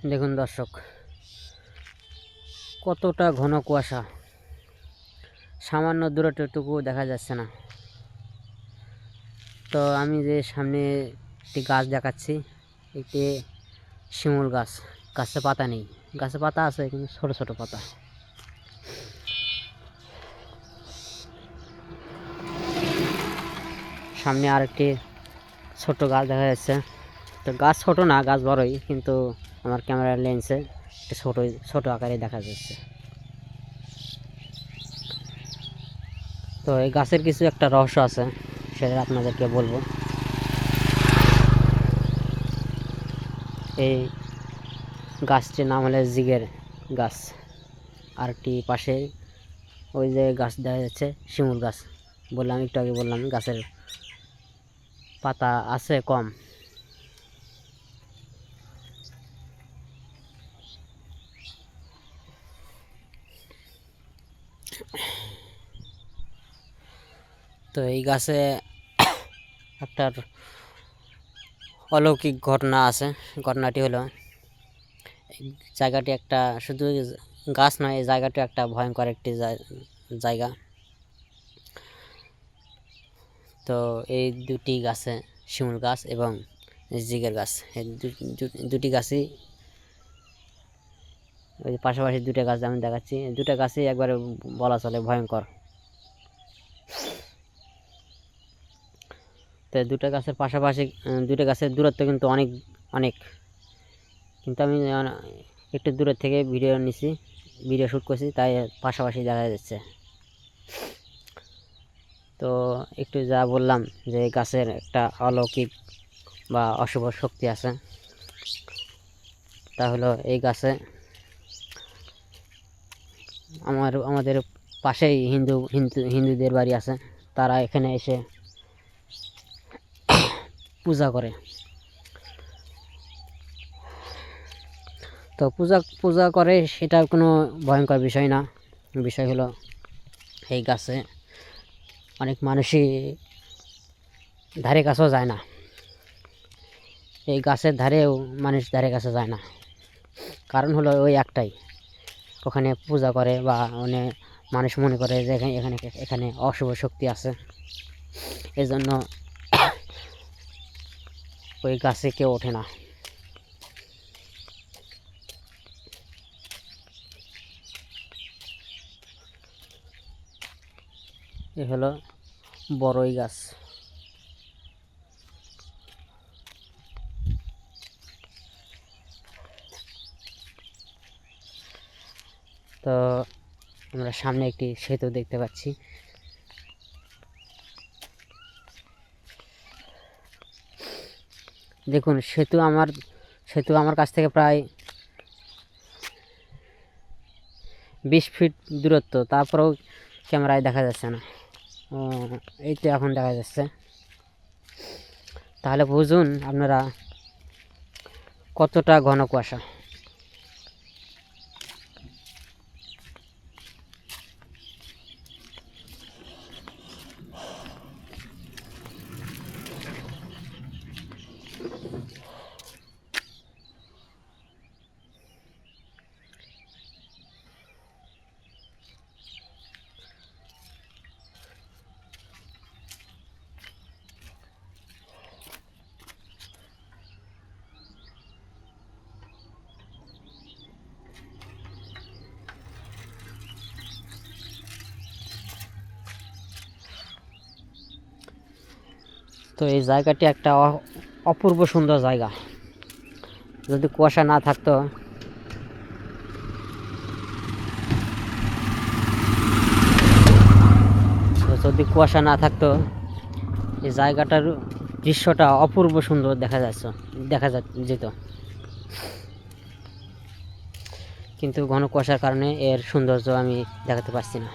দেখুন দর্শক, কতটা ঘন কুয়াশা, সামান্য দূরত্বটুকু দেখা যাচ্ছে না। তো আমি যে সামনে একটি গাছ দেখাচ্ছি, একটি শিমুল গাছ। গাছে পাতা নেই, গাছে পাতা আছে কিন্তু ছোট ছোট পাতা। সামনে আরেকটি ছোট গাছ দেখা যাচ্ছে। তো গাছ ছোট না, গাছ বড়ই, কিন্তু আমার ক্যামেরার লেন্সে ছোট ছোট আকারে দেখা যাচ্ছে। তো এই গাছের কিছু একটা রহস্য আছে, সেটা আপনাদেরকে বলবো। এই গাছটির নাম হলো জিগের গাছ। আরেকটি পাশে ওই যে গাছ দেখা যাচ্ছে শিমুল গাছ। বললাম, একটু আগে বললাম গাছের পাতা আছে কম। তো এই গাছে একটা অলৌকিক ঘটনা আছে। ঘটনাটি হলো, জায়গাটি একটা শুধু গাছ নয়, এই জায়গাটি একটা ভয়ঙ্কর একটি জায়গা। তো এই দুটি গাছে, শিমুল গাছ এবং জিগের গাছ, এই দুটি গাছই ওই পাশাপাশি দুটো গাছ আমি দেখাচ্ছি। দুটো গাছই একবারে বলা চলে ভয়ঙ্কর। তো দুটো গাছের পাশাপাশি, দুটো গাছের দূরত্ব কিন্তু অনেক অনেক। কিন্তু আমি একটু দূরের থেকে ভিডিও শ্যুট করছি, তাই পাশাপাশি দেখা যাচ্ছে। তো একটু যা বললাম যে গাছের একটা অলৌকিক বা অশুভ শক্তি আছে, তা হলো এই গাছে আমাদের পাশেই হিন্দুদের বাড়ি আছে। তারা এখানে এসে পূজা করে। তো পূজা করে, সেটা কোনো ভয়ঙ্কর বিষয় না। বিষয় হলো, এই গাছে অনেক মানুষই ধারে কাছেও যায় না। এই গাছের ধারেও মানুষ ধারে কাছে যায় না। কারণ হলো ওই একটাই, ওখানে পূজা করে বা অনেক মানুষ মনে করে যে এখানে অশুভ শক্তি আছে। এই জন্য ওই গাছে কেউ ওঠে না। এ হলো বড়ই গাছ। তো আমরা সামনে একটি সেতু দেখতে পাচ্ছি। দেখুন, সেতু আমার কাছ থেকে প্রায় 20 ফিট দূরত্ব, তারপরেও ক্যামেরায় দেখা যাচ্ছে না। এই তো এখন দেখা যাচ্ছে। তাহলে বুঝুন আপনারা কতটা ঘন কুয়াশা। তো এই জায়গাটি একটা অপূর্ব সুন্দর জায়গা। যদি কুয়াশা না থাকতো, এই জায়গাটার দৃশ্যটা অপূর্ব সুন্দর দেখা যেত। কিন্তু ঘন কুয়াশার কারণে এর সৌন্দর্য আমি দেখাতে পারছি না।